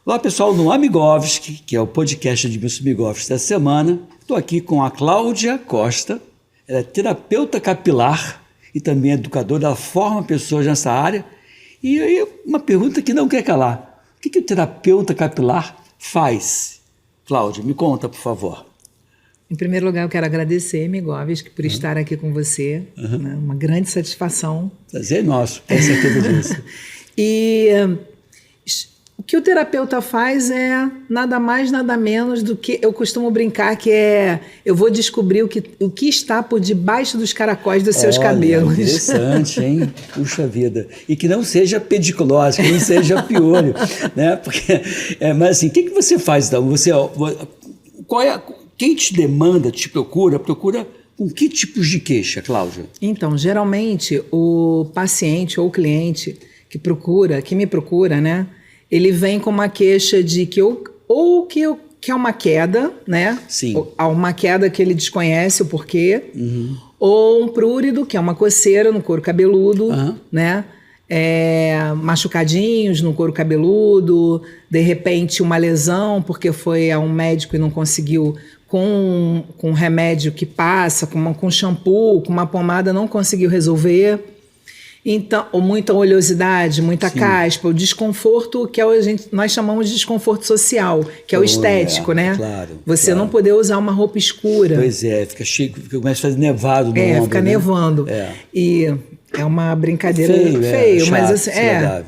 Olá pessoal, no Amigovski, que é o podcast de Edmilson Amigovski dessa semana, estou aqui com a Cláudia Costa, ela é terapeuta capilar e também educadora, ela forma pessoas nessa área. E aí uma pergunta que não quer calar, o que o terapeuta capilar faz? Cláudia, me conta, por favor. Em primeiro lugar, eu quero agradecer, Amigovski, por estar aqui com você, né? Uma grande satisfação. Prazer nosso, tenho certeza disso. E o que o terapeuta faz é nada mais, nada menos do que, eu costumo brincar que eu vou descobrir o que está por debaixo dos caracóis dos seus cabelos. Interessante, hein? Puxa vida. E que não seja pediculose, que não seja piolho, né? Porque, mas assim, o que você faz então? Quem te demanda, te procura com que tipos de queixa, Cláudia? Então, geralmente, o paciente ou o cliente que me procura, né? Ele vem com uma queixa de que é uma queda, né? Sim. Há uma queda que ele desconhece o porquê. Ou um prurido, que é uma coceira no couro cabeludo, né? Machucadinhos no couro cabeludo, de repente uma lesão porque foi a um médico e não conseguiu, com um remédio que passa, com shampoo, com uma pomada, não conseguiu resolver. Então, ou muita oleosidade, muita caspa, o desconforto que nós chamamos de desconforto social, que é o estético, né? Claro, Você não poder usar uma roupa escura. Pois é, fica chique, começa a fazer nevado no ombro, fica né? nevando. E é uma brincadeira feio, chato, mas assim,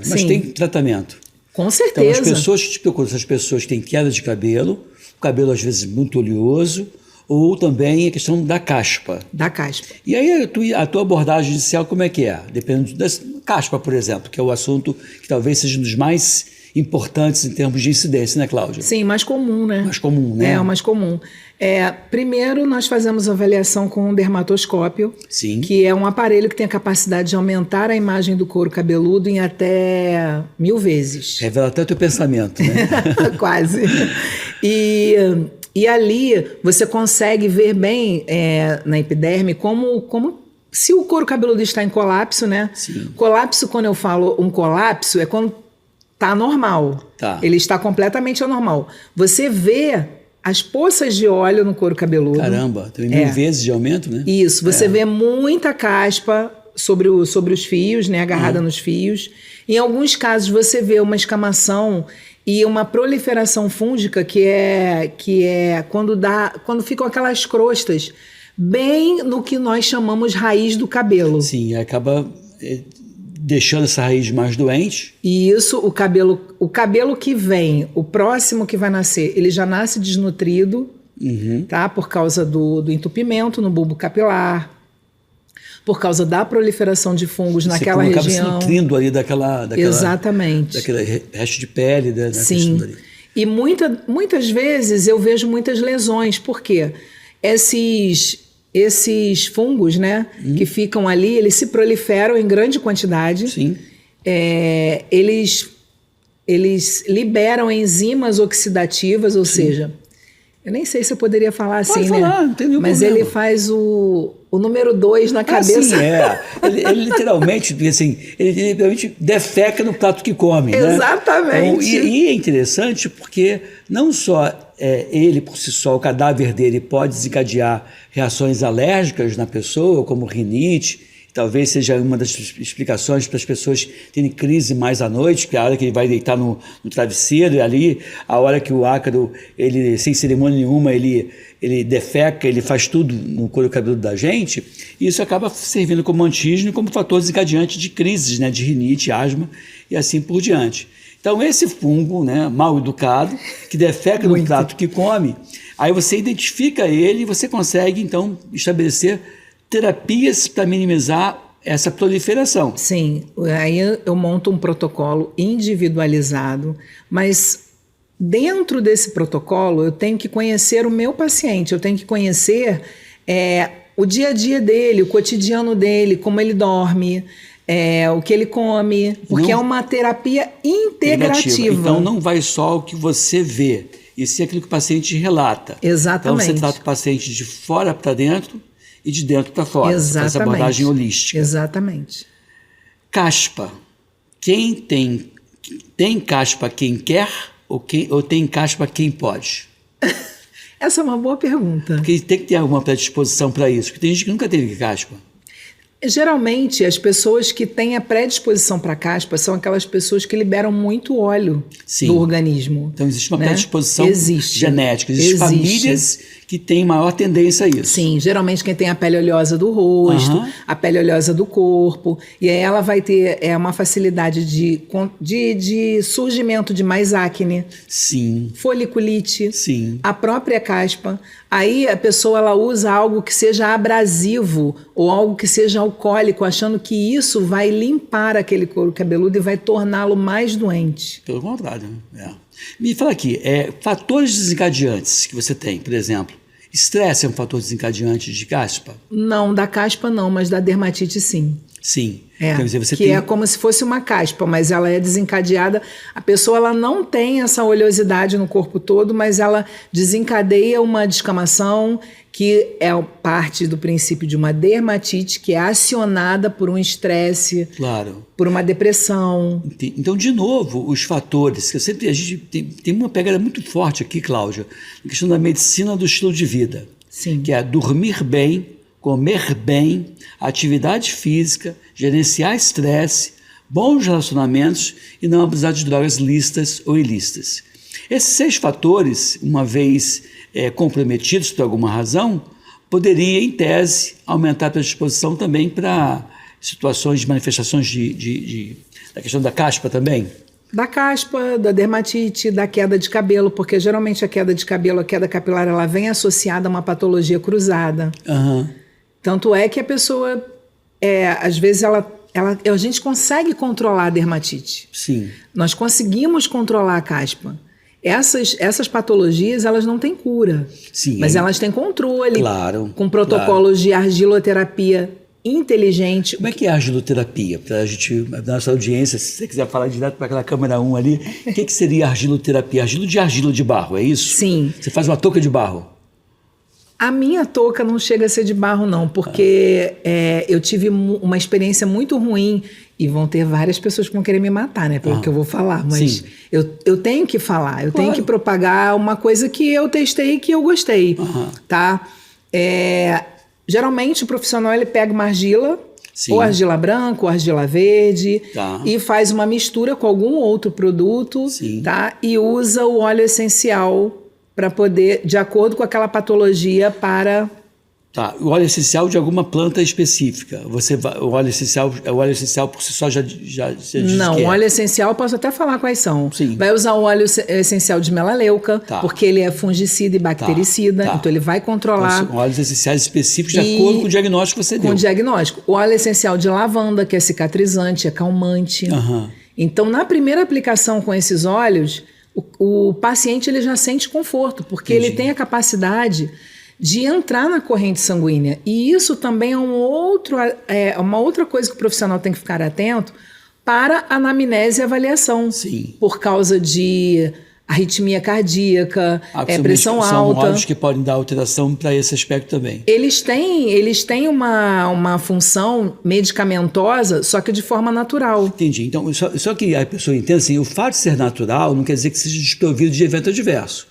mas sim. tem tratamento. Com certeza. Então, as pessoas que te procuram, essas pessoas que têm queda de cabelo, o cabelo às vezes muito oleoso, ou também a questão da caspa. Da caspa. E aí a tua abordagem inicial como é que é? Dependendo da caspa, por exemplo, que é o assunto que talvez seja um dos mais importantes em termos de incidência, né, Cláudia? Sim, mais comum, né? Mais comum, né? É, o mais comum. Primeiro, nós fazemos avaliação com um dermatoscópio, Sim. Que é um aparelho que tem a capacidade de aumentar a imagem do couro cabeludo em até 1000 vezes. Revela até o teu pensamento, né? Quase. E ali você consegue ver bem na epiderme como se o couro cabeludo está em colapso, né? Sim. Colapso, quando eu falo um colapso, é quando está anormal. Tá. Ele está completamente anormal. Você vê as poças de óleo no couro cabeludo. Caramba, tem 1000 vezes de aumento, né? Isso, você vê muita caspa sobre os fios, né? Agarrada nos fios. Em alguns casos você vê uma escamação e uma proliferação fúngica que é quando ficam aquelas crostas bem no que nós chamamos raiz do cabelo. Sim, acaba deixando essa raiz mais doente. E isso, o cabelo que vem, o próximo que vai nascer, ele já nasce desnutrido, tá? Por causa do entupimento no bulbo capilar, por causa da proliferação de fungos naquela região. Você acaba se nutrindo ali daquela Exatamente. Daquele resto de pele, né? Sim. E muitas vezes eu vejo muitas lesões, porque esses fungos, né, que ficam ali, eles se proliferam em grande quantidade. Sim. Eles liberam enzimas oxidativas, ou seja, eu nem sei se eu poderia falar assim, Pode falar, não tem nenhum mas problema. ele faz o número 2 na cabeça. Sim, ele literalmente, assim, ele literalmente defeca no prato que come, né? Exatamente. Então, e é interessante porque não só ele por si só, o cadáver dele pode desencadear reações alérgicas na pessoa, como rinite. Talvez seja uma das explicações para as pessoas terem crise mais à noite, que é a hora que ele vai deitar no travesseiro, e ali, a hora que o ácaro, ele, sem cerimônia nenhuma, ele defeca, ele faz tudo no couro cabeludo da gente, e isso acaba servindo como antígeno e como fator desencadeante de crises, né, de rinite, asma e assim por diante. Então, esse fungo, né, mal educado, que defeca no prato que come, aí você identifica ele e você consegue, então, estabelecer terapias para minimizar essa proliferação. Sim, aí eu monto um protocolo individualizado, mas dentro desse protocolo eu tenho que conhecer o meu paciente, eu tenho que conhecer o dia a dia dele, o cotidiano dele, como ele dorme, o que ele come, porque é uma terapia integrativa. Então não vai só o que você vê, e sim aquilo que o paciente relata. Exatamente. Então você trata o paciente de fora para dentro e de dentro para fora. Exatamente. Você faz essa abordagem holística. Exatamente. Caspa. Tem caspa quem quer ou tem caspa quem pode? Essa é uma boa pergunta. Porque tem que ter alguma predisposição para isso, porque tem gente que nunca teve caspa. Geralmente, as pessoas que têm a predisposição para caspa são aquelas pessoas que liberam muito óleo do organismo. Então, existe uma predisposição genética. Existem famílias que têm maior tendência a isso. Sim, geralmente quem tem a pele oleosa do rosto, a pele oleosa do corpo, e aí ela vai ter uma facilidade de surgimento de mais acne, foliculite, a própria caspa. Aí a pessoa ela usa algo que seja abrasivo ou algo que seja alcoólico, achando que isso vai limpar aquele couro cabeludo e vai torná-lo mais doente. Pelo contrário. Me fala aqui, fatores desencadeantes que você tem, por exemplo. Estresse é um fator desencadeante de caspa? Não, da caspa não, mas da dermatite sim. Sim. Quer dizer, você é como se fosse uma caspa, mas ela é desencadeada. A pessoa ela não tem essa oleosidade no corpo todo, mas ela desencadeia uma descamação que é parte do princípio de uma dermatite que é acionada por um estresse, por uma depressão. Então, de novo, os fatores, que a gente tem uma pegada muito forte aqui, Cláudia, na questão da medicina do estilo de vida. Sim. Que é dormir bem, comer bem, atividade física, gerenciar estresse, bons relacionamentos e não abusar de drogas lícitas ou ilícitas. Esses 6 fatores, uma vez comprometidos por alguma razão, poderia, em tese, aumentar a predisposição também para situações de manifestações da questão da caspa também. Da caspa, da dermatite, da queda de cabelo, porque geralmente a queda de cabelo, a queda capilar, ela vem associada a uma patologia cruzada. Tanto é que a pessoa, às vezes, a gente consegue controlar a dermatite. Sim. Nós conseguimos controlar a caspa. Essas patologias, elas não têm cura. Sim, mas elas têm controle. Claro. Com protocolos de argiloterapia inteligente. Como é que é a argiloterapia? Para a gente, na nossa audiência, se você quiser falar direto para aquela câmera 1 ali, o que seria argiloterapia? Argila de barro, é isso? Sim. Você faz uma touca de barro? A minha touca não chega a ser de barro, não, porque eu tive uma experiência muito ruim e vão ter várias pessoas que vão querer me matar, né? Pelo que eu vou falar, mas eu tenho que falar, eu tenho que propagar uma coisa que eu testei e que eu gostei, tá? Geralmente o profissional ele pega uma argila, ou argila branca ou argila verde, e faz uma mistura com algum outro produto, tá? E usa o óleo essencial para poder, de acordo com aquela patologia, para... O óleo essencial de alguma planta específica. O óleo essencial por si só já diz Não, que o óleo essencial, posso até falar quais são. Sim. Vai usar o óleo essencial de melaleuca, porque ele é fungicida e bactericida, então ele vai controlar... Então, óleos essenciais específicos de acordo com o diagnóstico que você deu. Com o diagnóstico. O óleo essencial de lavanda, que é cicatrizante, é calmante. Então, na primeira aplicação com esses óleos, o paciente ele já sente conforto, porque ele tem a capacidade de entrar na corrente sanguínea. E isso também é uma outra coisa que o profissional tem que ficar atento para a anamnese e avaliação. Por causa de arritmia cardíaca, pressão alta. São óleos que podem dar alteração para esse aspecto também. Eles têm uma função medicamentosa, só que de forma natural. Entendi. Então, só que a pessoa entenda assim, o fato de ser natural não quer dizer que seja desprovido de evento adverso.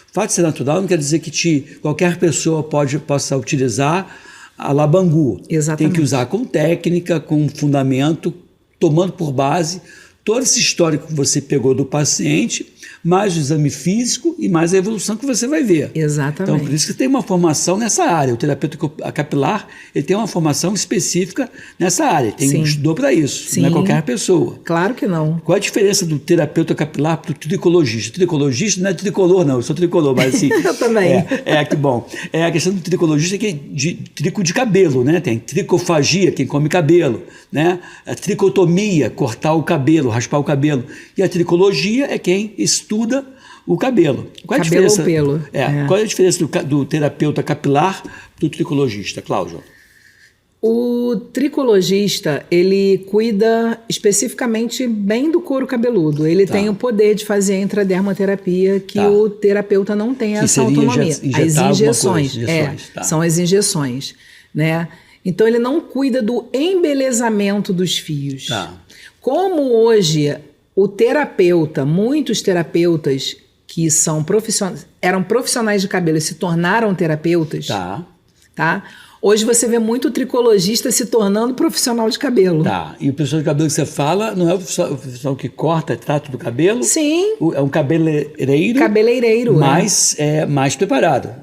O fato de ser natural não quer dizer que qualquer pessoa possa utilizar a labangu. Exatamente. Tem que usar com técnica, com fundamento, tomando por base todo esse histórico que você pegou do paciente, mais o exame físico e mais a evolução que você vai ver. Exatamente. Então, por isso que tem uma formação nessa área. O terapeuta capilar, ele tem uma formação específica nessa área. Tem um estudou para isso, não é qualquer pessoa. Claro que não. Qual a diferença do terapeuta capilar para o tricologista? O tricologista não é tricolor, não. Eu sou tricolor, mas assim... Eu também. Que bom. A questão do tricologista que é de trico de cabelo, né? Tem tricofagia, quem come cabelo, né? A tricotomia, cortar o cabelo, raspar o cabelo. E a tricologia é quem estuda o cabelo. Qual é a diferença? Ou pelo. Qual é a diferença do terapeuta capilar do tricologista, Cláudia? O tricologista, ele cuida especificamente bem do couro cabeludo. Ele tem o poder de fazer a intradermoterapia que o terapeuta não tem essa autonomia. As injeções. São as injeções, né? Então, ele não cuida do embelezamento dos fios. Como hoje o terapeuta, muitos terapeutas que eram profissionais de cabelo e se tornaram terapeutas, tá? Hoje você vê muito tricologista se tornando profissional de cabelo. Tá. E o profissional de cabelo que você fala não é o profissional que corta, trata do cabelo? Sim. É um cabeleireiro. Cabeleireiro, mas é mais preparado.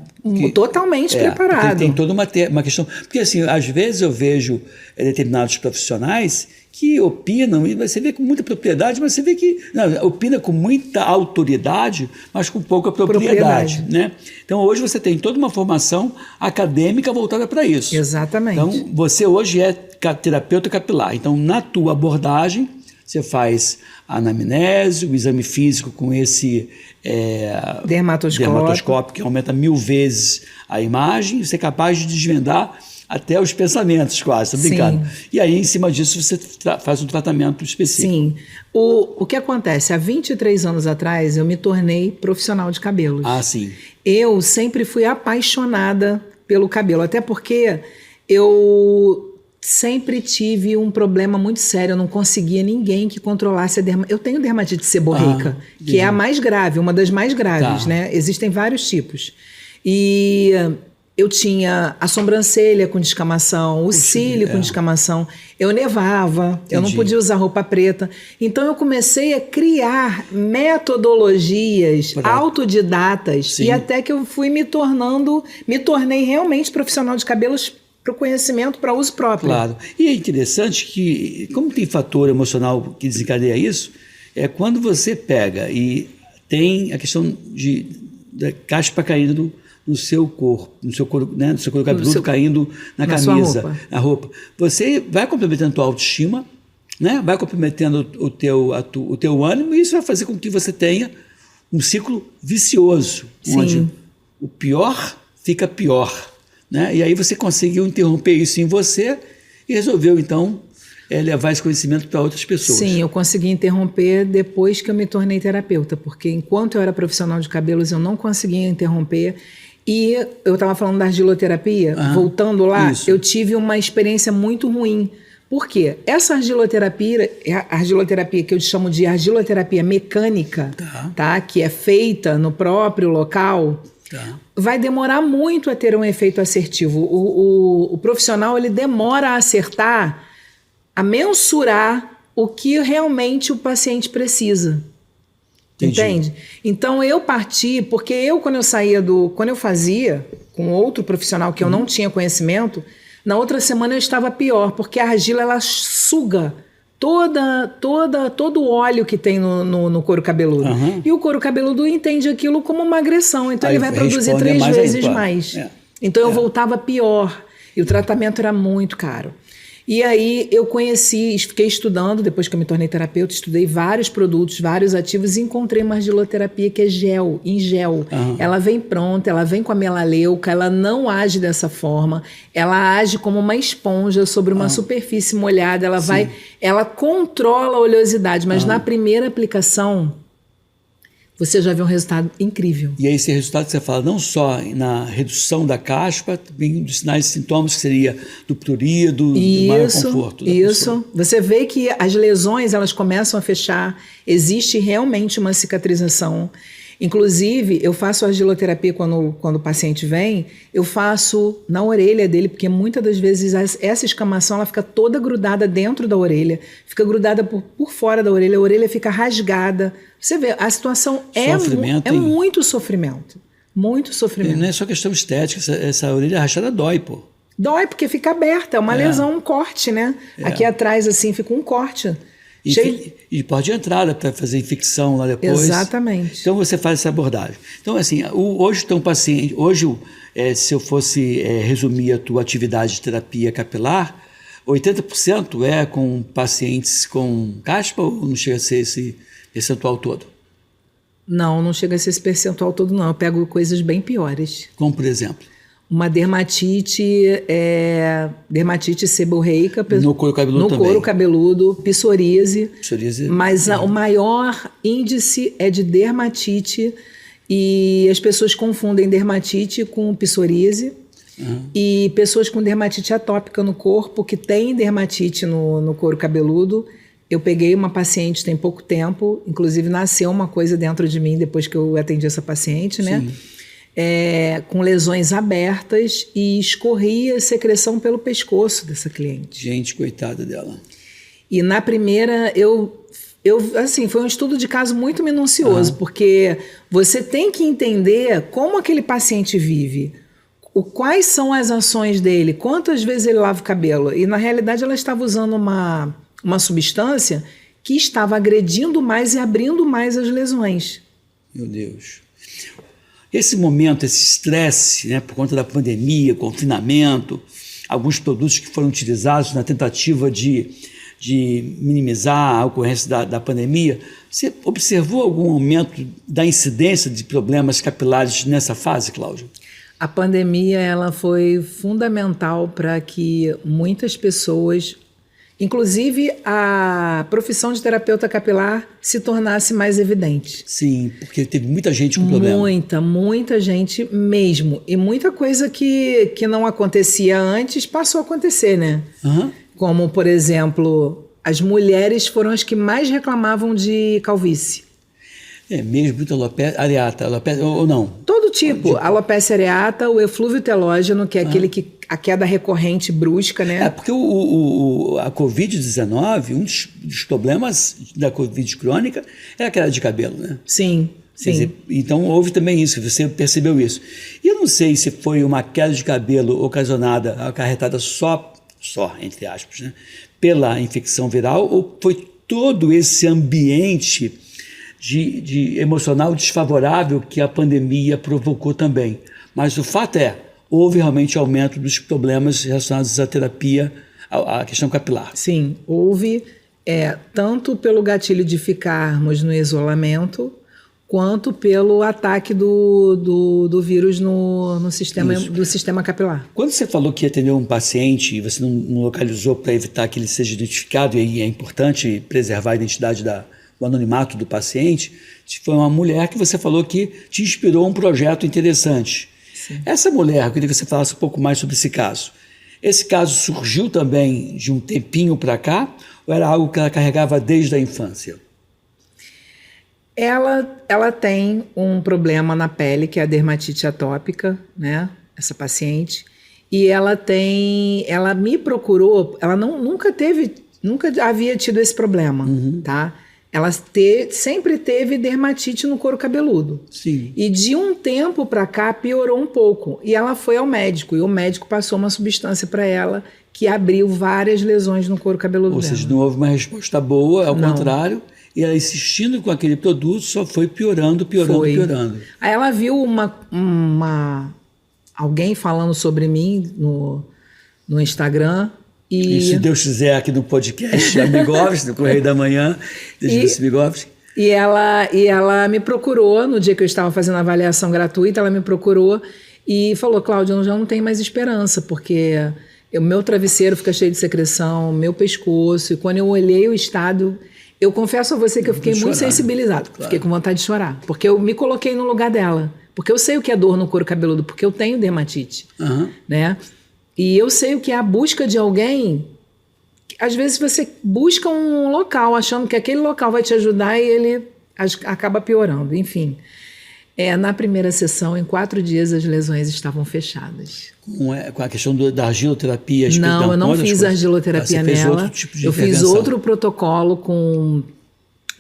Totalmente preparado. Tem toda uma questão. Porque, assim, às vezes eu vejo determinados profissionais que opinam, e você vê com muita propriedade, mas você vê que opina com muita autoridade, mas com pouca propriedade. Né? Então, hoje você tem toda uma formação acadêmica voltada para isso. Exatamente. Então, você hoje é terapeuta capilar. Então, na tua abordagem, você faz a anamnese, o exame físico com esse dermatoscópio que aumenta 1000 vezes a imagem, você é capaz de desvendar até os pensamentos, quase, estou brincando. Sim. E aí, em cima disso, você faz um tratamento específico. Sim. O que acontece? Há 23 anos atrás, eu me tornei profissional de cabelos. Ah, sim. Eu sempre fui apaixonada pelo cabelo, até porque eu sempre tive um problema muito sério, eu não conseguia ninguém que controlasse a dermatite. Eu tenho dermatite seborreica, que é a mais grave, uma das mais graves, né? Existem vários tipos. E eu tinha a sobrancelha com descamação, o cílio com descamação, eu nevava, eu não podia usar roupa preta. Então eu comecei a criar metodologias autodidatas e até que eu fui me tornei realmente profissional de cabelos para o conhecimento, para uso próprio. Claro. E é interessante que, como tem fator emocional que desencadeia isso, é quando você pega e tem a questão da caspa caindo no seu corpo, no seu couro, né, no seu couro cabeludo caindo na camisa, na roupa. Você vai comprometendo a tua autoestima, né? Vai comprometendo o teu ânimo, e isso vai fazer com que você tenha um ciclo vicioso, onde o pior fica pior. Né? E aí você conseguiu interromper isso em você e resolveu, então, levar esse conhecimento para outras pessoas. Sim, eu consegui interromper depois que eu me tornei terapeuta, porque enquanto eu era profissional de cabelos, eu não conseguia interromper. E eu estava falando da argiloterapia, voltando lá, eu tive uma experiência muito ruim. Por quê? Essa argiloterapia que eu chamo de argiloterapia mecânica, tá? Que é feita no próprio local, vai demorar muito a ter um efeito assertivo. O profissional, ele demora a acertar, a mensurar o que realmente o paciente precisa. Entende? Então eu parti, porque quando eu fazia com outro profissional que eu não tinha conhecimento, na outra semana eu estava pior, porque a argila, ela suga todo o óleo que tem no couro cabeludo. E o couro cabeludo entende aquilo como uma agressão, então ele vai produzir 3 vezes mais. Então eu voltava pior, e o tratamento era muito caro. E aí eu fiquei estudando, depois que eu me tornei terapeuta, estudei vários produtos, vários ativos, e encontrei uma argiloterapia que é em gel. Ela vem pronta, ela vem com a melaleuca, ela não age dessa forma, ela age como uma esponja sobre uma superfície molhada, ela controla a oleosidade, mas na primeira aplicação você já vê um resultado incrível. E aí esse resultado que você fala, não só na redução da caspa, também dos sinais e sintomas, que seria do prurido, do maior conforto da pessoa. Você vê que as lesões, elas começam a fechar, existe realmente uma cicatrização. Inclusive, eu faço argiloterapia quando o paciente vem, eu faço na orelha dele, porque muitas das vezes essa escamação ela fica toda grudada dentro da orelha, fica grudada por fora da orelha, a orelha fica rasgada. Você vê, a situação é muito sofrimento. Muito sofrimento. E não é só questão estética, essa orelha rachada dói, pô. Dói porque fica aberta, é uma lesão, um corte, né? Aqui atrás, assim, fica um corte. E porta de entrada para fazer infecção lá depois. Exatamente. Então você faz essa abordagem. Então, assim, hoje tem um paciente. Hoje, se eu fosse resumir a tua atividade de terapia capilar, 80% é com pacientes com caspa, ou não chega a ser esse percentual todo? Não chega a ser esse percentual todo, não. Eu pego coisas bem piores. Como, por exemplo? Uma dermatite seborreica. No couro cabeludo também. No couro cabeludo, psoríase. Mas o maior índice é de dermatite, e as pessoas confundem dermatite com psoríase. E pessoas com dermatite atópica no corpo, que têm dermatite no couro cabeludo, Eu peguei uma paciente tem pouco tempo, inclusive nasceu uma coisa dentro de mim depois que eu atendi essa paciente, né? Com lesões abertas e escorria secreção pelo pescoço dessa cliente. Gente, coitada dela. E na primeira, assim, foi um estudo de caso muito minucioso, porque você tem que entender como aquele paciente vive, quais são as ações dele, quantas vezes ele lava o cabelo. E na realidade ela estava usando uma substância que estava agredindo mais e abrindo mais as lesões. Meu Deus. Esse momento, esse estresse, né, por conta da pandemia, confinamento, alguns produtos que foram utilizados na tentativa de minimizar a ocorrência da pandemia, você observou algum aumento da incidência de problemas capilares nessa fase, Cláudia? A pandemia ela foi fundamental para que muitas pessoas, inclusive a profissão de terapeuta capilar, se tornasse mais evidente. Sim, porque teve muita gente com problema. Muita gente mesmo. E muita coisa que não acontecia antes passou a acontecer, né? Como, por exemplo, as mulheres foram as que mais reclamavam de calvície. Mesmo muita alopecia areata, ou não? Todo tipo. Alopecia areata, o eflúvio telógeno, que é aquele a queda recorrente brusca, né? Porque a Covid-19, um dos problemas da Covid crônica é a queda de cabelo, né? Sim. Quer dizer, então houve também isso, você percebeu isso. E eu não sei se foi uma queda de cabelo ocasionada, acarretada só entre aspas, né, pela infecção viral, ou foi todo esse ambiente de emocional desfavorável que a pandemia provocou também. Mas o fato houve realmente aumento dos problemas relacionados à terapia, à questão capilar. Sim, houve tanto pelo gatilho de ficarmos no isolamento, quanto pelo ataque do vírus no sistema capilar. Quando você falou que ia atender um paciente e você não localizou para evitar que ele seja identificado, e é importante preservar a identidade o anonimato do paciente, foi uma mulher que você falou que te inspirou um projeto interessante. Sim. Essa mulher, eu queria que você falasse um pouco mais sobre esse caso. Esse caso surgiu também de um tempinho para cá, ou era algo que ela carregava desde a infância? Ela tem um problema na pele, que é a dermatite atópica, né? Essa paciente. E ela me procurou, ela nunca havia tido esse problema, tá? Ela sempre teve dermatite no couro cabeludo. Sim. E de um tempo para cá piorou um pouco. E ela foi ao médico, e o médico passou uma substância para ela que abriu várias lesões no couro cabeludo dela. Ou seja, não houve uma resposta boa, ao contrário, e ela insistindo com aquele produto só foi piorando. Aí ela viu alguém falando sobre mim no Instagram. E se Deus quiser, aqui no podcast Amigovski, do Correio da Manhã, Amigovski. E ela me procurou, no dia que eu estava fazendo a avaliação gratuita, ela me procurou e falou: Cláudia, eu já não tenho mais esperança, porque o meu travesseiro fica cheio de secreção, meu pescoço, e quando eu olhei o estado, eu confesso a você que eu fiquei muito sensibilizado, claro. Fiquei com vontade de chorar, porque eu me coloquei no lugar dela, porque eu sei o que é dor no couro cabeludo, porque eu tenho dermatite, né? E eu sei o que é a busca de alguém. Às vezes você busca um local, achando que aquele local vai te ajudar e ele acaba piorando. Enfim, na primeira sessão, em 4 dias, as lesões estavam fechadas. Com a questão da argiloterapia? Não, eu não fiz argiloterapia nela. Fez outro tipo de intervenção. Fiz outro protocolo com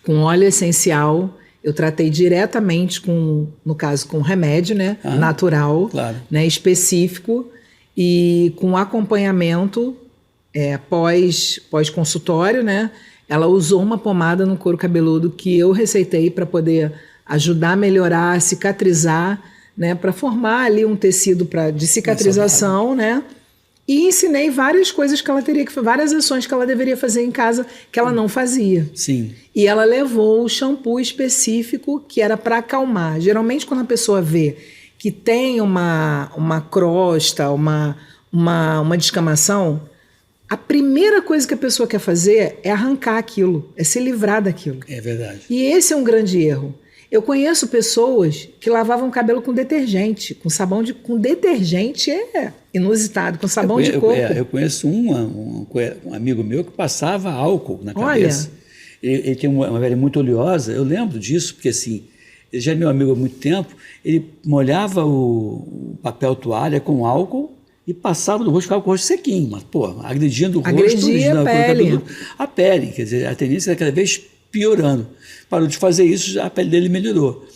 óleo essencial. Eu tratei diretamente no caso, com remédio, né, natural, claro. Né, específico, e com acompanhamento pós-consultório, né? Ela usou uma pomada no couro cabeludo que eu receitei para poder ajudar a melhorar, cicatrizar, né? Para formar ali um tecido de cicatrização, né? E ensinei várias coisas que ela teria que fazer, várias ações que ela deveria fazer em casa que ela não fazia. Sim. E ela levou o shampoo específico que era para acalmar. Geralmente, quando a pessoa vê que tem uma crosta, uma descamação, a primeira coisa que a pessoa quer fazer é arrancar aquilo, é se livrar daquilo. É verdade. E esse é um grande erro. Eu conheço pessoas que lavavam o cabelo com detergente, com detergente inusitado, com sabão de coco. Eu conheço um amigo meu que passava álcool na cabeça. Ele tem uma pele muito oleosa, eu lembro disso, porque assim, ele já é meu amigo há muito tempo, ele molhava o papel toalha com álcool e passava no rosto, ficava com o rosto sequinho, mas, pô, agredindo o rosto. Agredia a pele, quer dizer, a tendência era cada vez piorando. Parou de fazer isso, a pele dele melhorou.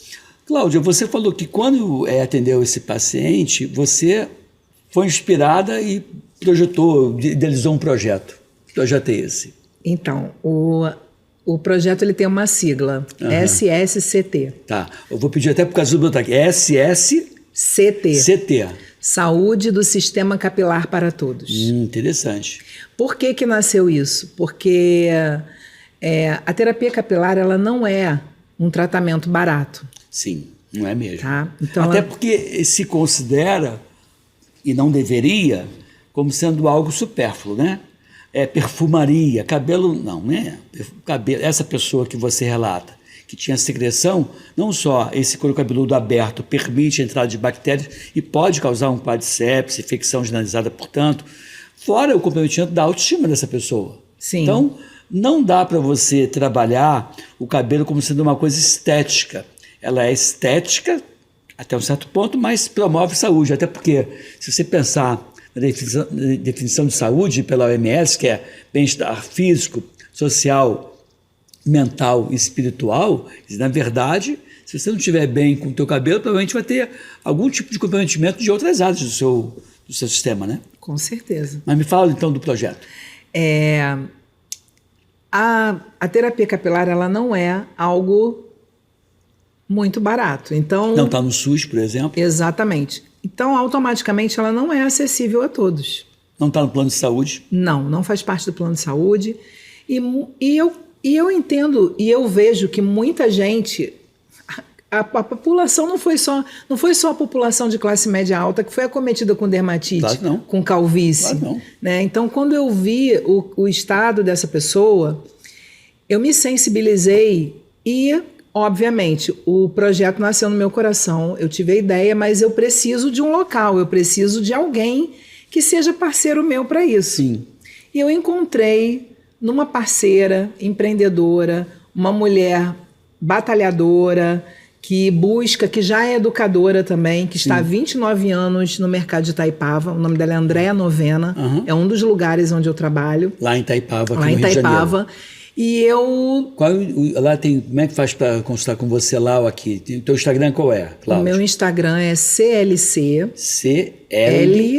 Cláudia, você falou que quando atendeu esse paciente, você foi inspirada e projetou, idealizou um projeto. Que projeto é esse? Então, o projeto ele tem uma sigla, SSCT. Tá, eu vou pedir até por causa do meu ataque. SSCT. Saúde do Sistema Capilar para Todos. Interessante. Por que nasceu isso? Porque a terapia capilar ela não é um tratamento barato. Sim, não é mesmo. Tá? Então até porque se considera, e não deveria, como sendo algo supérfluo, né? Perfumaria, cabelo, não, né? Cabelo, essa pessoa que você relata, que tinha secreção, não só esse couro cabeludo aberto permite a entrada de bactérias e pode causar um quadro de sepse, infecção generalizada, portanto, fora o comprometimento da autoestima dessa pessoa. Sim. Então, não dá para você trabalhar o cabelo como sendo uma coisa estética. Ela é estética até um certo ponto, mas promove saúde, até porque, se você pensar na definição de saúde pela OMS, que é bem-estar físico, social, mental e espiritual, na verdade, se você não estiver bem com o teu cabelo, provavelmente vai ter algum tipo de comprometimento de outras áreas do seu sistema, né? Com certeza. Mas me fala então do projeto. A terapia capilar ela não é algo muito barato. Então, não está no SUS, por exemplo? Exatamente. Então, automaticamente, ela não é acessível a todos. Não está no plano de saúde? Não faz parte do plano de saúde. E eu entendo e eu vejo que muita gente... A população não foi só a população de classe média alta que foi acometida com dermatite, claro que não. Com calvície. Claro que não. Né? Então, quando eu vi o estado dessa pessoa, eu me sensibilizei e, obviamente, o projeto nasceu no meu coração. Eu tive a ideia, mas eu preciso de um local, eu preciso de alguém que seja parceiro meu para isso. Sim. E eu encontrei numa parceira empreendedora, uma mulher batalhadora, que busca, que já é educadora também, que está há 29 anos no mercado de Itaipava. O nome dela é Andréa Novena, é um dos lugares onde eu trabalho. Lá em Itaipava, aqui lá no em Rio de Itaipava. E eu... Lá tem, como é que faz para consultar com você lá ou aqui? O teu Instagram qual é, Cláudia? O meu Instagram é CLC.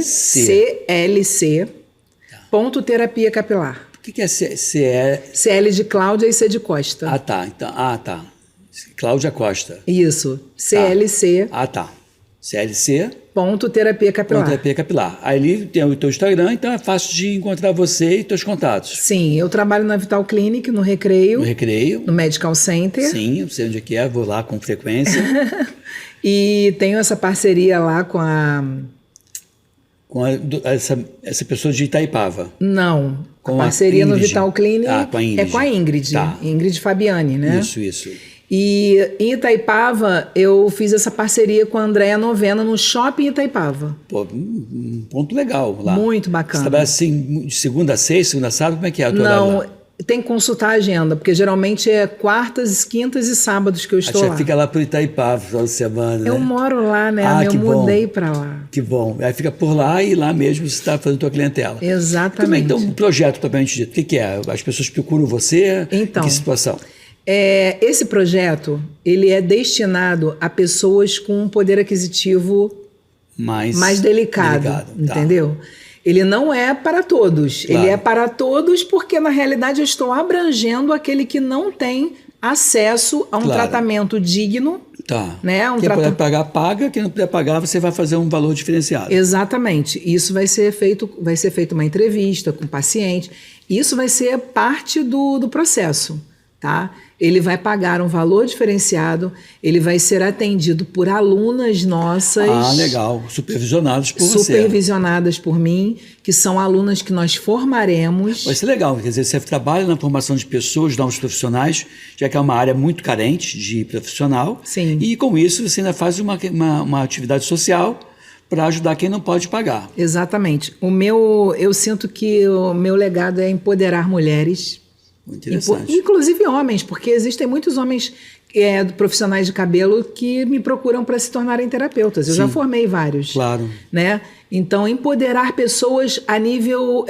CLC. Ponto terapia capilar. O que é CL de Cláudia e C de Costa. Ah, tá. Então, tá. Cláudia Costa. Isso. CLC. Tá. CLC. Ponto terapia capilar. Ponto terapia capilar. Aí ali tem o teu Instagram, então é fácil de encontrar você e teus contatos. Sim, eu trabalho na Vital Clinic, no Recreio. No Medical Center. Sim, eu sei onde é que é, vou lá com frequência. E tenho essa parceria lá com essa pessoa de Itaipava. Não, com a parceria no Vital Clinic com a Ingrid. É com a Ingrid. Tá. Ingrid Fabiani, né? Isso. E em Itaipava, eu fiz essa parceria com a Andréa Novena no Shopping Itaipava. Pô, um ponto legal lá. Muito bacana. Você trabalha assim de segunda a sexta, segunda a sábado, como é que é a tua Não, lá? Tem que consultar a agenda, porque geralmente é quartas, quintas e sábados que eu estou lá. Você fica lá por Itaipava no final de semana, né? Eu moro lá, né? Eu mudei para lá. Que bom. Aí fica por lá e lá mesmo você está fazendo tua clientela. Exatamente. Então, um projeto propriamente dito, o que é? As pessoas procuram você? Então, em que situação? Esse projeto, ele é destinado a pessoas com um poder aquisitivo mais delicado. Entendeu? Tá. Ele não é para todos. Claro. Ele é para todos porque, na realidade, eu estou abrangendo aquele que não tem acesso a um tratamento digno. Tá. Né? Quem puder pagar, paga. Quem não puder pagar, você vai fazer um valor diferenciado. Exatamente. Isso vai ser feito uma entrevista com o paciente. Isso vai ser parte do processo. Tá? Ele vai pagar um valor diferenciado, ele vai ser atendido por alunas nossas. Ah, legal. Supervisionadas por você. Supervisionadas por mim, que são alunas que nós formaremos. Vai ser legal, quer dizer, você trabalha na formação de pessoas, de novos profissionais, já que é uma área muito carente de profissional. Sim. E com isso você ainda faz uma atividade social para ajudar quem não pode pagar. Exatamente. Eu sinto que o meu legado é empoderar mulheres. Interessante. Inclusive homens, porque existem muitos homens profissionais de cabelo que me procuram para se tornarem terapeutas. Eu já formei vários. Claro. Né? Então, empoderar pessoas a nível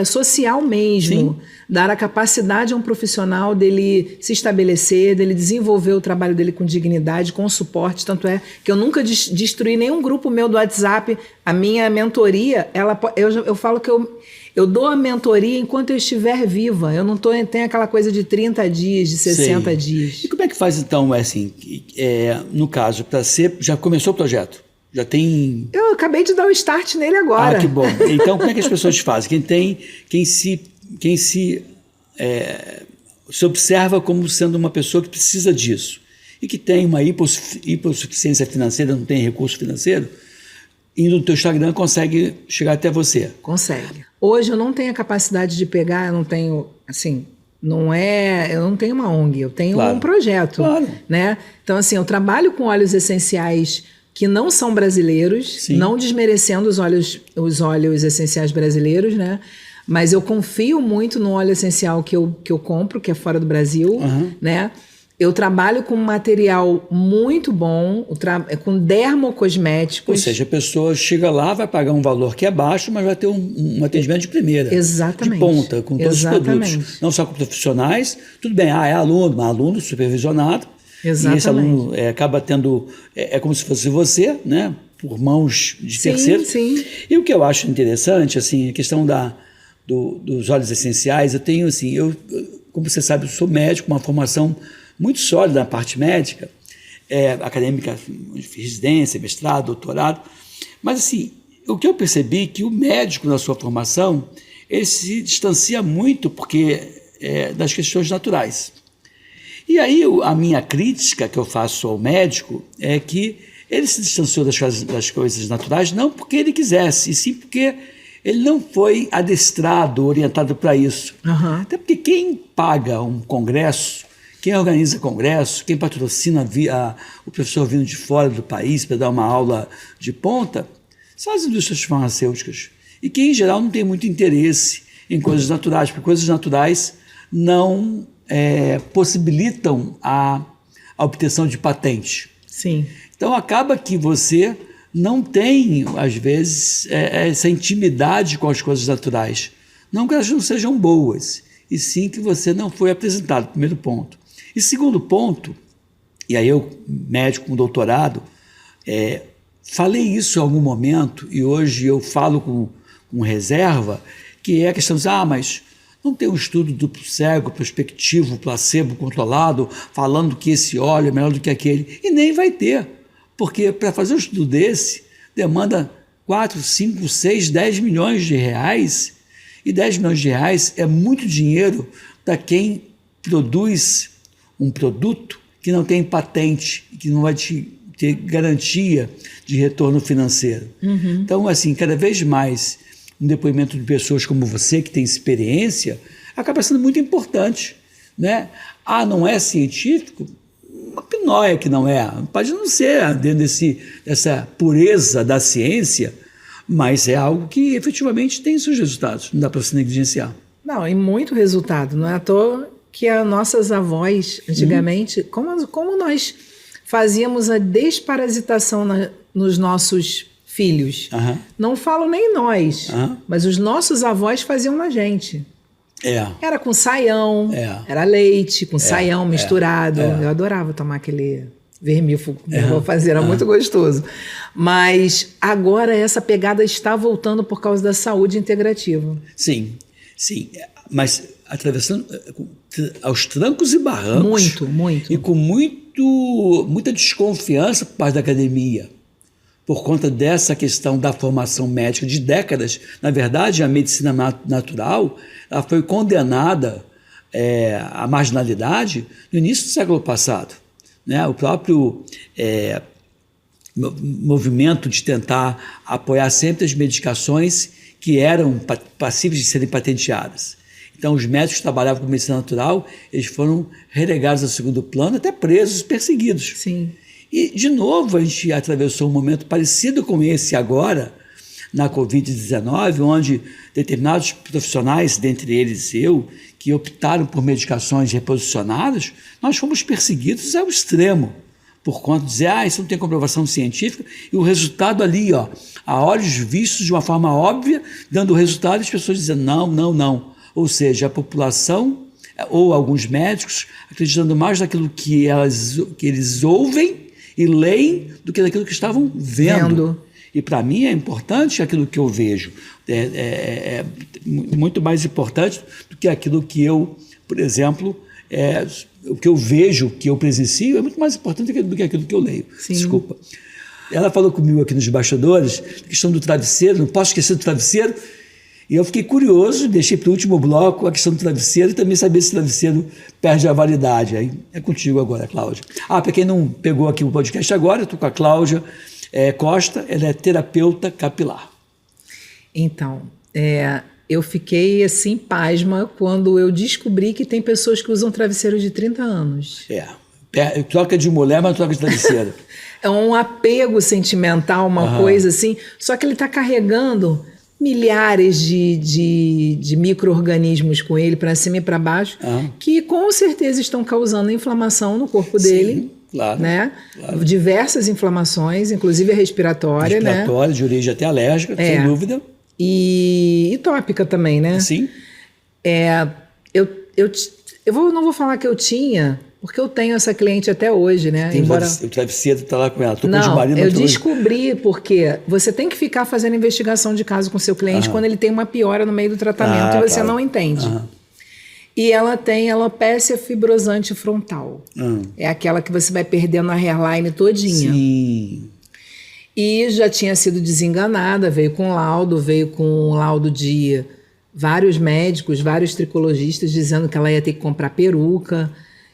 social mesmo. Sim. Dar a capacidade a um profissional dele se estabelecer, dele desenvolver o trabalho dele com dignidade, com suporte. Tanto é que eu nunca destruí nenhum grupo meu do WhatsApp. A minha mentoria, eu falo que eu dou a mentoria enquanto eu estiver viva. Eu não tenho aquela coisa de 30 dias, de 60 dias. E como é que faz então, assim, no caso, já começou o projeto? Já tem... Eu acabei de dar o start nele agora. Ah, que bom. Então, como é que as pessoas fazem? Quem se observa como sendo uma pessoa que precisa disso e que tem uma hipossuficiência financeira, não tem recurso financeiro, indo no teu Instagram consegue chegar até você. Consegue. Hoje eu não tenho a capacidade de pegar, eu não tenho, assim, eu não tenho uma ONG, eu tenho um projeto, né? Então, assim, eu trabalho com óleos essenciais que não são brasileiros, Sim. não desmerecendo os óleos essenciais brasileiros, né? Mas eu confio muito no óleo essencial que eu compro, que é fora do Brasil, né? Eu trabalho com um material muito bom, com dermocosméticos. Ou seja, a pessoa chega lá, vai pagar um valor que é baixo, mas vai ter um atendimento de primeira. Exatamente. De ponta, com todos os produtos. Não só com profissionais. Tudo bem, é aluno, mas aluno supervisionado. Exatamente. E esse aluno acaba tendo... É como se fosse você, né? Por mãos de terceiros. Sim. E o que eu acho interessante, assim, a questão dos óleos essenciais, eu tenho, assim, como você sabe, eu sou médico, uma formação muito sólida na parte médica, acadêmica, residência, mestrado, doutorado, mas assim, o que eu percebi é que o médico na sua formação, ele se distancia muito das questões naturais. E aí a minha crítica que eu faço ao médico é que ele se distanciou das coisas naturais não porque ele quisesse, e sim porque ele não foi adestrado, orientado para isso. Até porque quem paga um congresso, quem organiza congresso, quem patrocina o professor vindo de fora do país para dar uma aula de ponta, são as indústrias farmacêuticas. E que, em geral, não tem muito interesse em coisas naturais, porque coisas naturais não possibilitam a obtenção de patente. Sim. Então, acaba que você não tem, às vezes, essa intimidade com as coisas naturais. Não que elas não sejam boas, e sim que você não foi apresentado, primeiro ponto. E segundo ponto, e aí eu, médico com doutorado, falei isso em algum momento, e hoje eu falo com reserva, que é a questão de, mas não tem um estudo duplo cego, prospectivo, placebo controlado, falando que esse óleo é melhor do que aquele, e nem vai ter, porque para fazer um estudo desse, demanda 4, 5, 6, 10 milhões de reais, e 10 milhões de reais é muito dinheiro para quem produz um produto que não tem patente, que não vai ter garantia de retorno financeiro. Então, assim, cada vez mais um depoimento de pessoas como você, que tem experiência, acaba sendo muito importante, né? Não é científico? Uma pinóia que não é. Pode não ser dentro dessa pureza da ciência, mas é algo que efetivamente tem seus resultados, não dá para se negligenciar. Não, e muito resultado, não é à toa que as nossas avós, antigamente, como nós fazíamos a desparasitação nos nossos filhos. Não falo nem nós, mas os nossos avós faziam na gente. Era com saião, era leite com saião misturado. Eu adorava tomar aquele vermífugo que eu vou fazer, era muito gostoso. Mas agora essa pegada está voltando por causa da saúde integrativa. Sim, mas atravessando aos trancos e barrancos. Muito. E com muita desconfiança por parte da academia, por conta dessa questão da formação médica de décadas. Na verdade, a medicina natural ela foi condenada à marginalidade no início do século passado. Né? O próprio movimento de tentar apoiar sempre as medicações que eram passíveis de serem patenteadas. Então, os médicos que trabalhavam com medicina natural, eles foram relegados ao segundo plano, até presos, perseguidos. Sim. E, de novo, a gente atravessou um momento parecido com esse agora, na Covid-19, onde determinados profissionais, dentre eles eu, que optaram por medicações reposicionadas, nós fomos perseguidos ao extremo, por conta de dizer, isso não tem comprovação científica, e o resultado ali, ó, a olhos vistos de uma forma óbvia, dando o resultado, e as pessoas dizendo não, não, não. Ou seja, a população, ou alguns médicos, acreditando mais naquilo que eles ouvem e leem do que naquilo que estavam vendo. E para mim é importante aquilo que eu vejo. É muito mais importante do que aquilo que eu, por exemplo, o que eu vejo, que eu presencio, é muito mais importante do que aquilo que eu leio. Sim. Desculpa. Ela falou comigo aqui nos bastidores, a questão do travesseiro, não posso esquecer do travesseiro, e eu fiquei curioso, deixei para o último bloco a questão do travesseiro e também saber se o travesseiro perde a validade. Aí é contigo agora, Cláudia. Para quem não pegou aqui o podcast agora, eu estou com a Cláudia Costa, ela é terapeuta capilar. Então, eu fiquei assim pasma quando eu descobri que tem pessoas que usam travesseiro de 30 anos. Troca de mulher, mas troca de travesseiro. É um apego sentimental, uma coisa assim, só que ele está carregando milhares de micro-organismos com ele para cima e para baixo, que com certeza estão causando inflamação no corpo dele. Claro, né? Claro. Diversas inflamações, inclusive respiratória, né? De origem até alérgica, sem dúvida. E tópica também, né? Sim. Não vou falar que eu tinha, porque eu tenho essa cliente até hoje, né? O travesseiro está lá com ela. Eu descobri porque você tem que ficar fazendo investigação de caso com seu cliente quando ele tem uma piora no meio do tratamento e você não entende. E ela tem alopécia fibrosante frontal. É aquela que você vai perdendo a hairline todinha. Sim. E já tinha sido desenganada, veio com laudo de vários médicos, vários tricologistas, dizendo que ela ia ter que comprar peruca.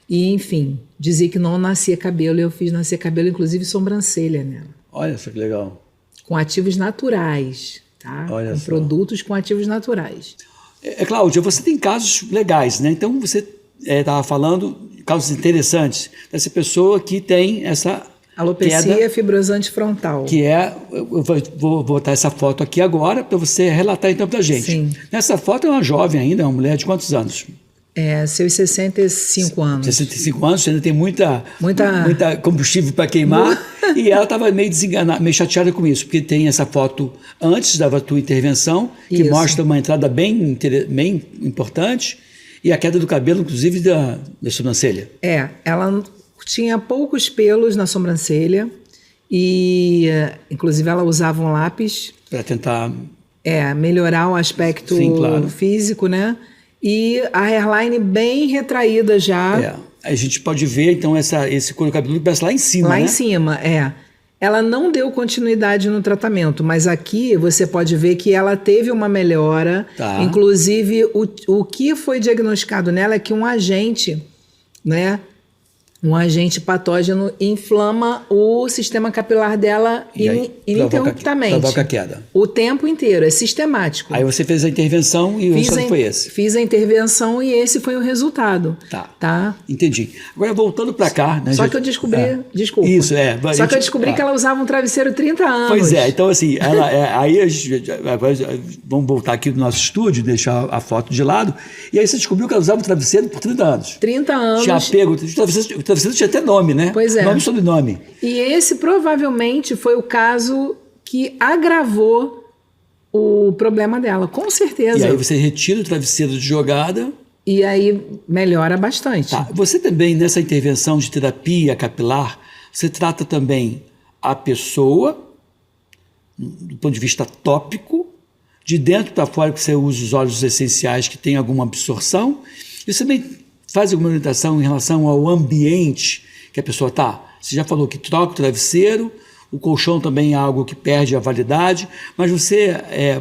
E, enfim, dizia que não nascia cabelo. E eu fiz nascer cabelo, inclusive sobrancelha nela. Olha só que legal. Com ativos naturais, tá? Com produtos com ativos naturais. Cláudia, você tem casos legais, né? Então, você estava falando de casos interessantes dessa pessoa que tem essa alopecia fibrosante frontal. Eu vou botar essa foto aqui agora para você relatar então para a gente. Sim. Nessa foto é uma jovem ainda, uma mulher de quantos anos? Seus 65 anos. 65 anos, você ainda tem muita combustível para queimar. E ela estava meio desenganada, meio chateada com isso, porque tem essa foto antes da tua intervenção, que mostra uma entrada bem importante, e a queda do cabelo, inclusive, da sobrancelha. Ela tinha poucos pelos na sobrancelha, e inclusive ela usava um lápis. Para tentar... melhorar o aspecto físico, né? E a hairline bem retraída já. A gente pode ver, então, esse couro cabeludo que parece lá em cima, Lá em cima, Ela não deu continuidade no tratamento, mas aqui você pode ver que ela teve uma melhora. Inclusive, o que foi diagnosticado nela é que um agente, né? Um agente patógeno inflama o sistema capilar dela ininterruptamente. Provoca queda. O tempo inteiro, é sistemático. Aí você fez a intervenção e o resultado foi esse. Fiz a intervenção e esse foi o resultado. Tá? Entendi. Agora, voltando para cá... Né, Só que eu descobri... Desculpa. Isso, Só que eu descobri que ela usava um travesseiro 30 anos. Pois então assim, aí agora vamos voltar aqui no nosso estúdio, deixar a foto de lado, e aí você descobriu que ela usava um travesseiro por 30 anos. 30 anos. Tinha apego, o travesseiro tinha até nome, né? Pois é. Nome e sobrenome. E esse provavelmente foi o caso que agravou o problema dela, com certeza. E aí você retira o travesseiro de jogada. E aí melhora bastante. Você também, nessa intervenção de terapia capilar, você trata também a pessoa, do ponto de vista tópico, de dentro para fora, que você usa os óleos essenciais que tem alguma absorção, e você também faz alguma orientação em relação ao ambiente que a pessoa está. Você já falou que troca o travesseiro, o colchão também é algo que perde a validade, mas você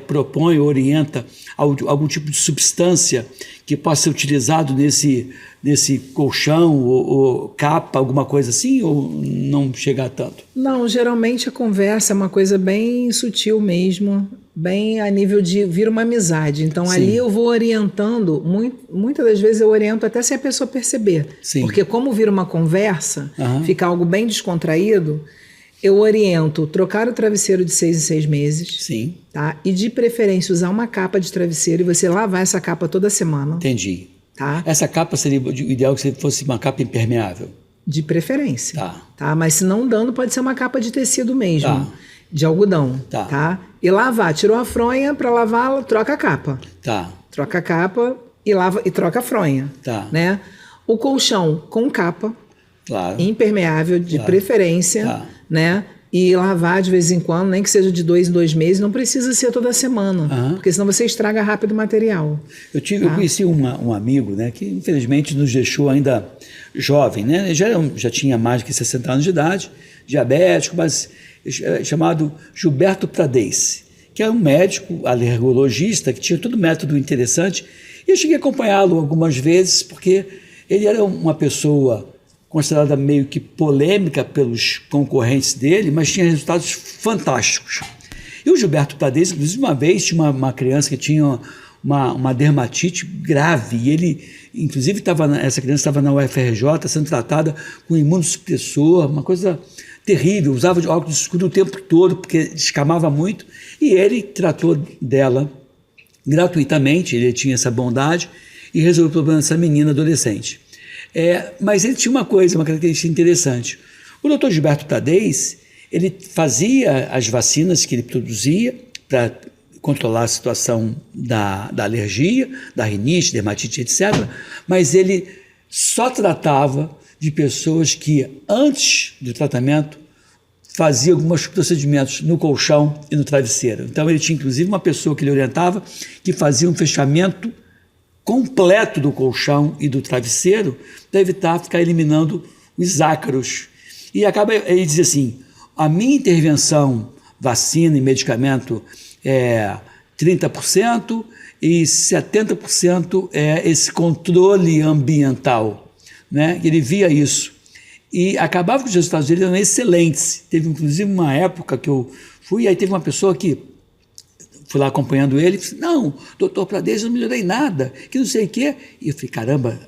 propõe ou orienta algum tipo de substância que possa ser utilizado nesse colchão ou capa, alguma coisa assim, ou não chega a tanto? Não, geralmente a conversa é uma coisa bem sutil mesmo, bem a nível de vir uma amizade. Então, ali eu vou orientando, muitas das vezes eu oriento até se a pessoa perceber. Porque como vira uma conversa, fica algo bem descontraído, eu oriento trocar o travesseiro de 6 em 6 meses. Tá? E de preferência usar uma capa de travesseiro e você lavar essa capa toda semana. Entendi. tá? Essa capa seria o ideal que fosse uma capa impermeável? De preferência, Tá. tá? Mas se não dando, pode ser uma capa de tecido mesmo, Tá. de algodão, Tá. tá? E lavar, tirou a fronha, para lavá-la, troca a capa. Tá. Troca a capa e lava e troca a fronha, Tá. né? O colchão com capa, Claro. impermeável de Claro. preferência, Tá. né? E lavar de vez em quando, nem que seja de 2 em 2 meses, não precisa ser toda semana, Aham. porque senão você estraga rápido o material. Eu conheci um amigo, né, que infelizmente nos deixou ainda jovem, né? Ele já tinha mais de 60 anos de idade, diabético, mas chamado Gilberto Pradez, que é um médico alergologista que tinha todo um método interessante. E eu cheguei a acompanhá-lo algumas vezes, porque ele era uma pessoa considerada meio que polêmica pelos concorrentes dele, mas tinha resultados fantásticos. E o Gilberto Pradez, inclusive, uma vez tinha uma criança que tinha uma dermatite grave, e ele, inclusive, essa criança estava na UFRJ sendo tratada com imunossupressor, uma coisa terrível, usava de óculos escuros o tempo todo, porque descamava muito, e ele tratou dela gratuitamente, ele tinha essa bondade, e resolveu o problema dessa menina adolescente. Mas ele tinha uma característica interessante. O doutor Gilberto Pradez, ele fazia as vacinas que ele produzia para controlar a situação da alergia, da rinite, dermatite, etc., mas ele só tratava de pessoas que, antes do tratamento, faziam alguns procedimentos no colchão e no travesseiro. Então, ele tinha, inclusive, uma pessoa que ele orientava que fazia um fechamento completo do colchão e do travesseiro para evitar ficar eliminando os ácaros. E ele dizia assim, a minha intervenção, vacina e medicamento, é 30% e 70% é esse controle ambiental, né? Ele via isso. E acabava que os resultados dele eram excelentes. Teve, inclusive, uma época que eu fui, aí teve uma pessoa que fui lá acompanhando ele, e disse, não, doutor Pradez, eu não melhorei nada, que não sei o quê. E eu falei, caramba,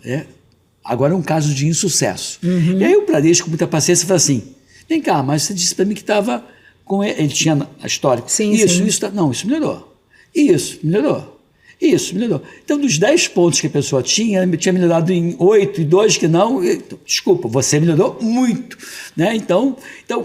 agora é um caso de insucesso. E aí o Pradez, com muita paciência, falou assim, vem cá, mas você disse para mim que estava com ele tinha a história. Sim, isso, não, isso melhorou. Isso melhorou. Então, dos 10 pontos que a pessoa tinha melhorado em 8 e 2 que não. Desculpa, você melhorou muito. Né? Então,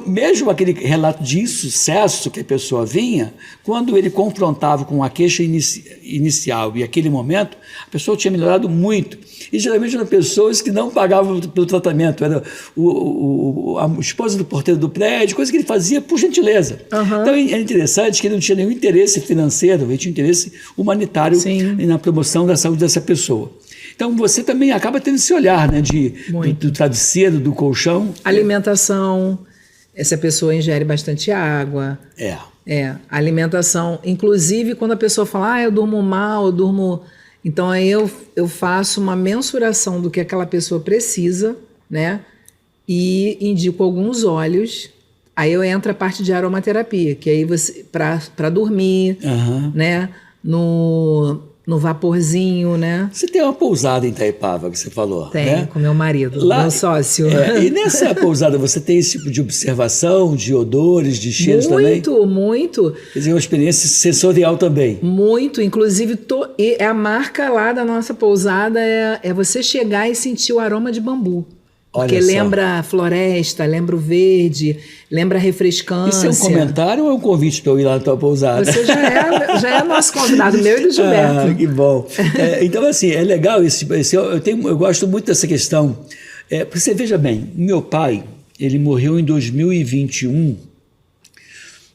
mesmo aquele relato de insucesso que a pessoa vinha, quando ele confrontava com a queixa inicial e aquele momento, a pessoa tinha melhorado muito. E geralmente eram pessoas que não pagavam pelo tratamento. Era a esposa do porteiro do prédio, coisa que ele fazia por gentileza. Uhum. Então, é interessante que ele não tinha nenhum interesse financeiro, ele tinha interesse humanitário. Sim. Na promoção da saúde dessa pessoa. Então, você também acaba tendo esse olhar, né, do travesseiro, do colchão. Alimentação, essa pessoa ingere bastante água. Alimentação. Inclusive, quando a pessoa fala, eu durmo mal, eu durmo... Então, aí eu faço uma mensuração do que aquela pessoa precisa, né, e indico alguns óleos. Aí eu entro a parte de aromaterapia, que aí você, para dormir, né, no vaporzinho, né? Você tem uma pousada em Itaipava, que você falou. Tem, né? Com meu marido, meu sócio. E nessa pousada você tem esse tipo de observação, de odores, de cheiros também? Muito. Quer dizer, uma experiência sensorial também. Muito, inclusive a marca lá da nossa pousada é você chegar e sentir o aroma de bambu. Porque lembra floresta, lembra o verde, lembra a refrescância. Isso é um comentário ou é um convite para eu ir lá na tua pousada? Você já é nosso convidado, meu e do Gilberto. Que bom. Então, assim, é legal eu gosto muito dessa questão. Porque você veja bem, meu pai, ele morreu em 2021,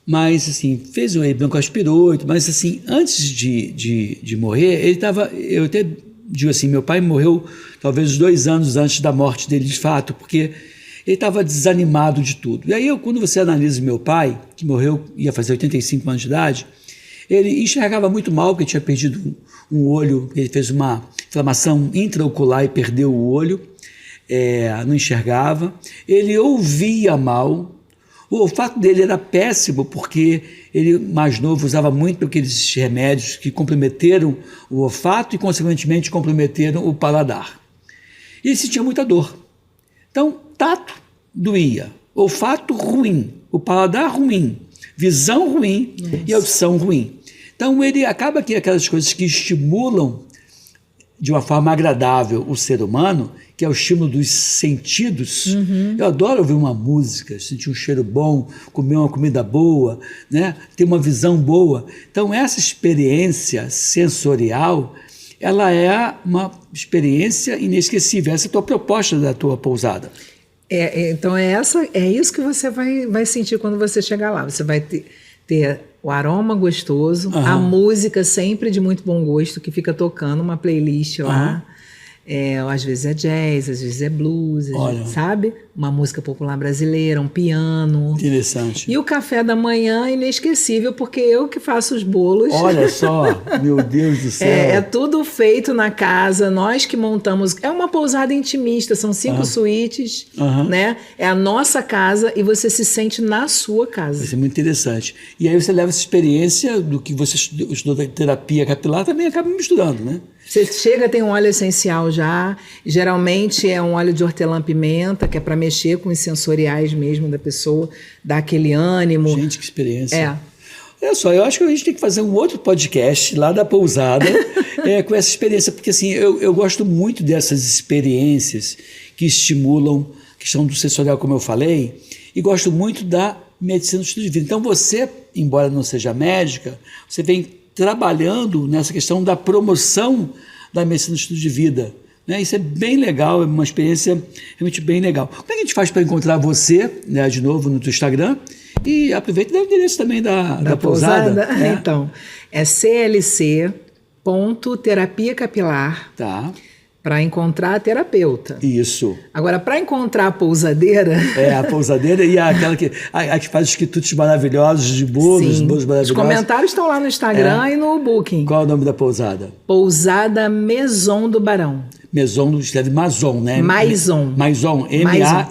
mas, assim, fez o broncoaspirou, mas, assim, antes de morrer, ele estava... Eu até digo assim, meu pai morreu talvez 2 anos antes da morte dele de fato, porque ele estava desanimado de tudo. E aí, quando você analisa meu pai, que morreu, ia fazer 85 anos de idade, ele enxergava muito mal, porque tinha perdido um olho, ele fez uma inflamação intraocular e perdeu o olho, não enxergava, ele ouvia mal, o olfato dele era péssimo, porque ele, mais novo, usava muito aqueles remédios que comprometeram o olfato e, consequentemente, comprometeram o paladar. E ele sentia muita dor. Então, tato doía, olfato ruim, o paladar ruim, visão ruim e audição ruim. Então, ele acaba que aquelas coisas que estimulam de uma forma agradável o ser humano, que é o estímulo dos sentidos. Eu adoro ouvir uma música, sentir um cheiro bom, comer uma comida boa, né? Ter uma visão boa. Então, essa experiência sensorial, ela é uma experiência inesquecível. Essa é a tua proposta da tua pousada. Então, é isso que você vai sentir quando você chegar lá. Você vai ter o aroma gostoso, a música sempre de muito bom gosto, que fica tocando uma playlist lá. Às vezes é jazz, às vezes é blues, sabe? Uma música popular brasileira, um piano. Interessante. E o café da manhã inesquecível, porque eu que faço os bolos. Olha só, meu Deus do céu. É tudo feito na casa, nós que montamos. É uma pousada intimista, são 5 suítes, né? É a nossa casa e você se sente na sua casa. Isso é muito interessante. E aí você leva essa experiência do que você estudou da terapia capilar, também acaba misturando, né? Você chega, tem um óleo essencial já, geralmente é um óleo de hortelã-pimenta, que é para mexer com os sensoriais mesmo da pessoa, dar aquele ânimo. Gente, que experiência. Olha só, eu acho que a gente tem que fazer um outro podcast lá da pousada com essa experiência, porque assim, eu gosto muito dessas experiências que estimulam a questão do sensorial, como eu falei, e gosto muito da medicina do estilo de vida. Então você, embora não seja médica, você vem trabalhando nessa questão da promoção da medicina do estilo de vida. Né? Isso é bem legal, é uma experiência realmente bem legal. Como é que a gente faz para encontrar você, né, de novo no teu Instagram? E aproveita e dá o endereço também da pousada. Então, é clc.terapia capilar. Tá. Para encontrar a terapeuta. Isso. Agora, para encontrar a pousadeira... A pousadeira e aquela que faz os quitutes maravilhosos de bolos, bolos maravilhosos. Os comentários estão lá no Instagram e no Booking. Qual é o nome da pousada? Pousada Maison do Barão. Maison, escreve Maison, né? Maison. Maison, M-A-I-S-O-N.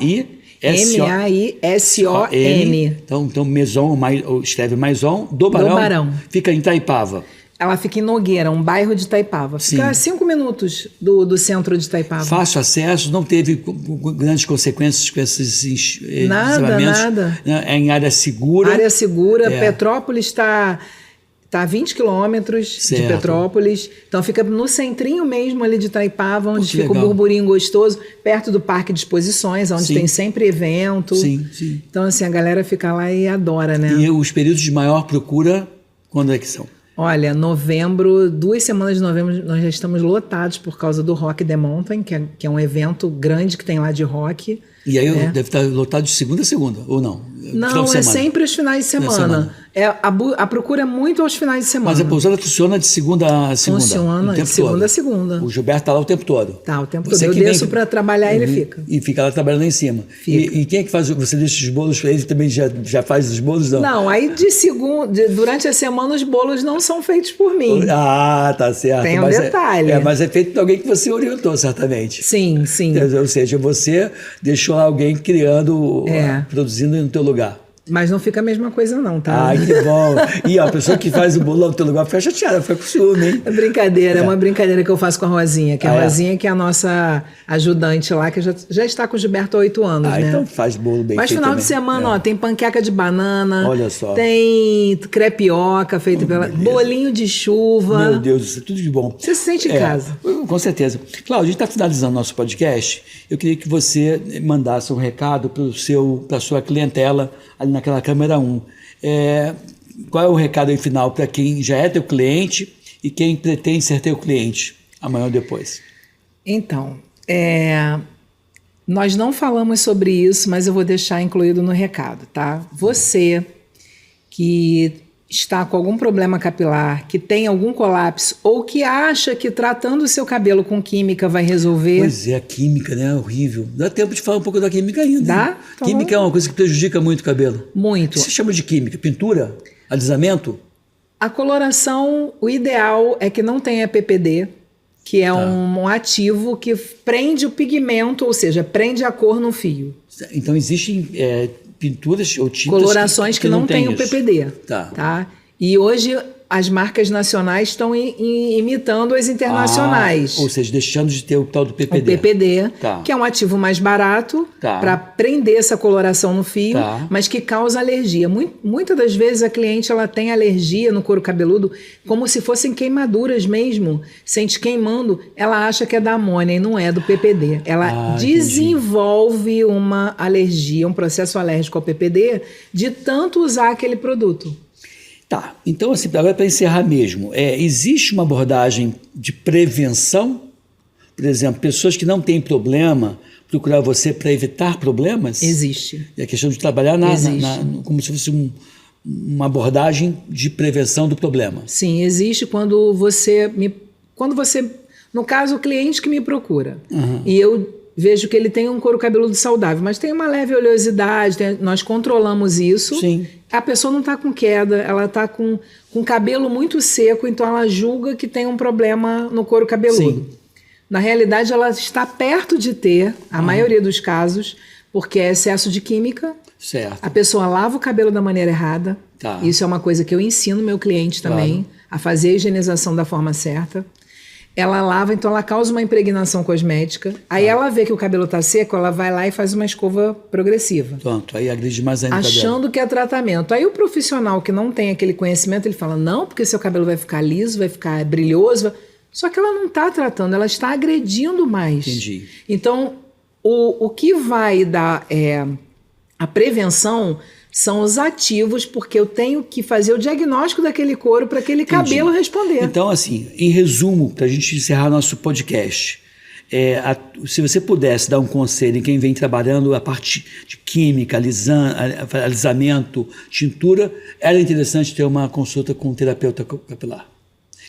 Então Maison, escreve Maison do Barão. Fica em Itaipava. Ela fica em Nogueira, um bairro de Itaipava. Fica a 5 minutos do centro de Itaipava. Fácil acesso, não teve grandes consequências com esses nada. É em área segura. Área segura. Petrópolis está a 20 quilômetros de Petrópolis. Então fica no centrinho mesmo ali de Itaipava, onde fica o burburinho gostoso, perto do Parque de Exposições, onde tem sempre evento. Sim. Então assim, a galera fica lá e adora, né? E os períodos de maior procura, quando é que são? Olha, novembro, 2 semanas de novembro, nós já estamos lotados por causa do Rock the Mountain, que é um evento grande que tem lá de rock. E aí deve estar lotado de segunda a segunda, ou não? Não, é sempre os finais de semana. A procura é muito aos finais de semana. Mas a pousada funciona de segunda a segunda? Funciona de segunda a segunda. O Gilberto está lá o tempo todo? Tá, o tempo todo. Eu desço para trabalhar e ele fica. E fica lá trabalhando lá em cima. E quem é que faz? Você deixa os bolos para ele também já faz os bolos? Não, aí durante a semana os bolos não são feitos por mim. Ah, tá certo. Tem um detalhe. Mas é feito por alguém que você orientou, certamente. Sim. Ou seja, você deixou alguém criando, produzindo no teu lugar. Mas não fica a mesma coisa não, tá? Ai, que bom. E a pessoa que faz o bolo no teu lugar fica chateada, fica com ciúme, hein? É brincadeira, é uma brincadeira que eu faço com a Rosinha, que a Rosinha que é a nossa ajudante lá, que já está com o Gilberto há 8 anos, né? Então faz bolo bem feito. Mas final de semana, tem panqueca de banana. Olha só. Tem crepioca feita bolinho de chuva. Meu Deus, isso é tudo de bom. Você se sente em casa. Com certeza. Cláudio, a gente está finalizando nosso podcast. Eu queria que você mandasse um recado para a sua clientela ali naquela câmera 1. Qual é o recado aí final para quem já é teu cliente e quem pretende ser teu cliente amanhã ou depois? Então, nós não falamos sobre isso, mas eu vou deixar incluído no recado, tá? Você que está com algum problema capilar, que tem algum colapso ou que acha que tratando o seu cabelo com química vai resolver... Pois é, a química, né? É horrível. Dá tempo de falar um pouco da química ainda. Dá? Então, química é uma coisa que prejudica muito o cabelo. Muito. O que você chama de química? Pintura? Alisamento? A coloração, o ideal é que não tenha PPD, que é um ativo que prende o pigmento, ou seja, prende a cor no fio. Então existem... pinturas ou tintas colorações que não têm o PPD. Tá. Tá? E hoje as marcas nacionais estão imitando as internacionais. Ou seja, deixando de ter o tal do PPD. O PPD, Tá. que é um ativo mais barato Tá. para prender essa coloração no fio, Tá. mas que causa alergia. Muitas das vezes a cliente ela tem alergia no couro cabeludo, como se fossem queimaduras mesmo. Sente queimando, ela acha que é da amônia e não é do PPD. Ela desenvolve uma alergia, um processo alérgico ao PPD, de tanto usar aquele produto. Tá, então assim, agora para encerrar mesmo, existe uma abordagem de prevenção? Por exemplo, pessoas que não têm problema, procurar você para evitar problemas? Existe. E a questão de trabalhar como se fosse uma abordagem de prevenção do problema. Sim, existe quando você... No caso, o cliente que me procura, e eu vejo que ele tem um couro cabeludo saudável, mas tem uma leve oleosidade, nós controlamos isso. Sim. A pessoa não está com queda, ela está com cabelo muito seco, então ela julga que tem um problema no couro cabeludo. Sim. Na realidade, ela está perto de ter, a maioria dos casos, porque é excesso de química. Certo. A pessoa lava o cabelo da maneira errada. Tá. Isso é uma coisa que eu ensino meu cliente também, a fazer a higienização da forma certa. Ela lava, então ela causa uma impregnação cosmética. Aí ela vê que o cabelo está seco, ela vai lá e faz uma escova progressiva. Pronto, aí agride mais ainda o cabelo. Achando que é tratamento. Aí o profissional que não tem aquele conhecimento, ele fala, não, porque seu cabelo vai ficar liso, vai ficar brilhoso. Só que ela não está tratando, ela está agredindo mais. Entendi. Então, o que vai dar a prevenção são os ativos, porque eu tenho que fazer o diagnóstico daquele couro para aquele cabelo responder. Então, assim, em resumo, para a gente encerrar nosso podcast, se você pudesse dar um conselho em quem vem trabalhando a parte de química, alisamento, tintura, era interessante ter uma consulta com um terapeuta capilar.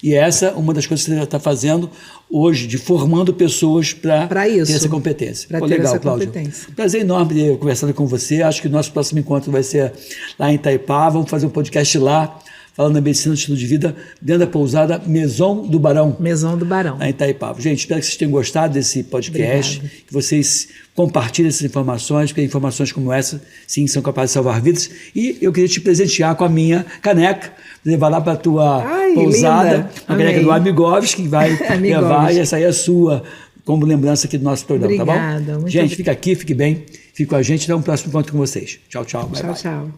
E essa é uma das coisas que você está fazendo hoje, de formando pessoas para ter essa competência. Para ter legal, essa Cláudia. competência. Prazer enorme ter conversado com você. Acho que o nosso próximo encontro vai ser lá em Itaipava. Vamos fazer um podcast lá, falando da medicina do estilo de vida, dentro da pousada Maison do Barão. Maison do Barão. Lá em Itaipava. Gente, espero que vocês tenham gostado desse podcast. Obrigada. Que vocês compartilhem essas informações, porque informações como essa, sim, são capazes de salvar vidas. E eu queria te presentear com a minha caneca, levar lá para a tua pousada, linda. a caneca do Amigovski, que vai levar, e essa aí é a sua, como lembrança aqui do nosso programa. Obrigada, tá bom? Muito gente, fica aqui, fique bem, fique com a gente, até um próximo encontro com vocês. Tchau, tchau. Bye, tchau, bye. tchau.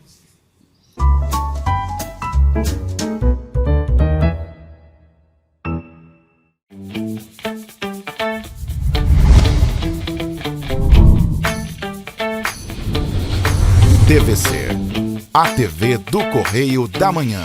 TVC, a TV do Correio da Manhã.